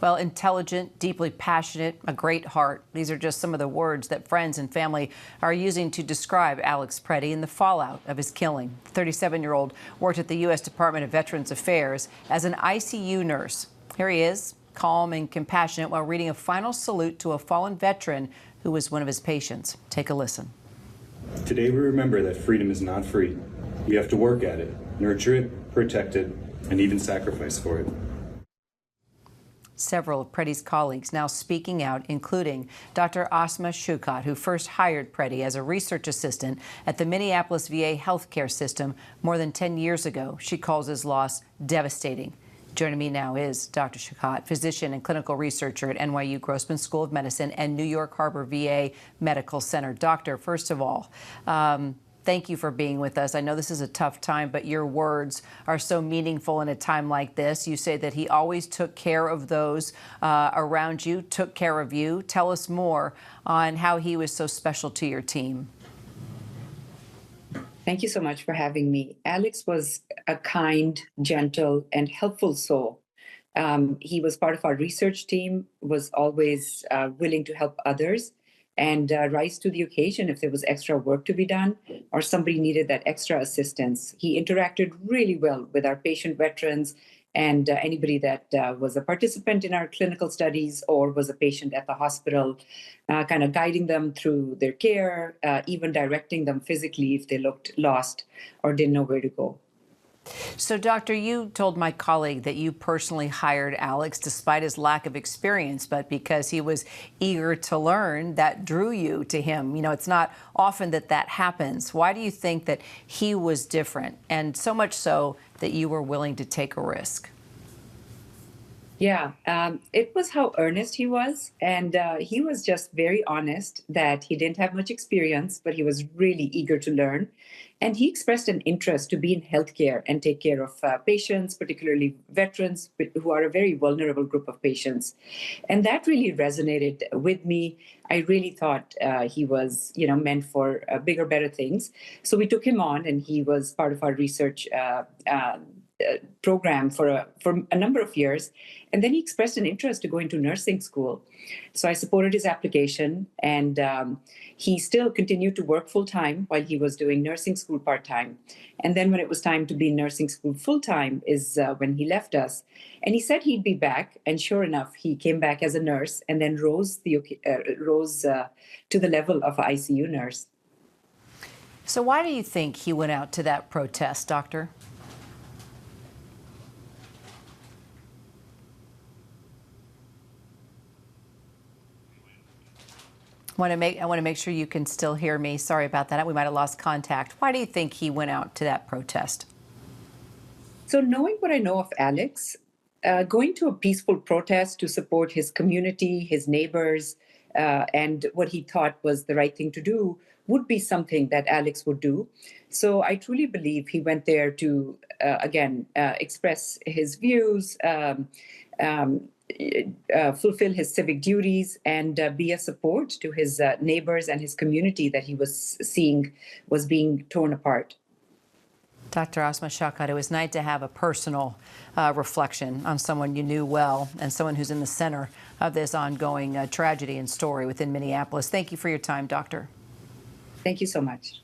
Well, intelligent, deeply passionate, a great heart. These are just some of the words that friends and family are using to describe Alex Pretti and the fallout of his killing. The 37-year-old worked at the U.S. Department of Veterans Affairs as an ICU nurse. Here he is, calm and compassionate, while reading a final salute to a fallen veteran who was one of his patients. Take a listen. Today we remember that freedom is not free. We have to work at it, nurture it, protect it, and even sacrifice for it. Several of Pretti's colleagues now speaking out, including Dr. Aasma Shaukat, who first hired Pretti as a research assistant at the Minneapolis VA healthcare system more than 10 years ago. She calls his loss devastating. Joining me now is Dr. Shaukat, physician and clinical researcher at NYU Grossman School of Medicine and New York Harbor VA Medical Center. Doctor, first of all, thank you for being with us. I know this is a tough time, but your words are so meaningful in a time like this. You say that he always took care of those around you, took care of you. Tell us more on how he was so special to your team. Thank you so much for having me. Alex was a kind, gentle, and helpful soul. He was part of our research team, was always willing to help others, and rise to the occasion if there was extra work to be done or somebody needed that extra assistance. He interacted really well with our patient veterans and anybody that was a participant in our clinical studies or was a patient at the hospital, kind of guiding them through their care, even directing them physically if they looked lost or didn't know where to go. So, Doctor, you told my colleague that you personally hired Alex despite his lack of experience, but because he was eager to learn, that drew you to him. You know, it's not often that that happens. Why do you think that he was different, and so much so that you were willing to take a risk? Yeah, it was how earnest he was. And he was just very honest that he didn't have much experience, but he was really eager to learn. And he expressed an interest to be in healthcare and take care of patients, particularly veterans who are a very vulnerable group of patients. And that really resonated with me. I really thought he was, meant for bigger, better things. So we took him on, and he was part of our research program for a number of years. And then he expressed an interest to go into nursing school. So I supported his application, and he still continued to work full-time while he was doing nursing school part-time. And then when it was time to be in nursing school full-time is when he left us. And he said he'd be back, and sure enough, he came back as a nurse and then rose to the level of an ICU nurse. So why do you think he went out to that protest, Doctor? I want to make sure you can still hear me. Sorry about that. We might have lost contact. Why do you think he went out to that protest? So knowing what I know of Alex, going to a peaceful protest to support his community, his neighbors, and what he thought was the right thing to do would be something that Alex would do. So I truly believe he went there to, express his views, fulfill his civic duties, and be a support to his neighbors and his community that he was seeing was being torn apart. Dr. Aasma Shaukat, it was nice to have a personal reflection on someone you knew well and someone who's in the center of this ongoing tragedy and story within Minneapolis. Thank you for your time, Doctor. Thank you so much.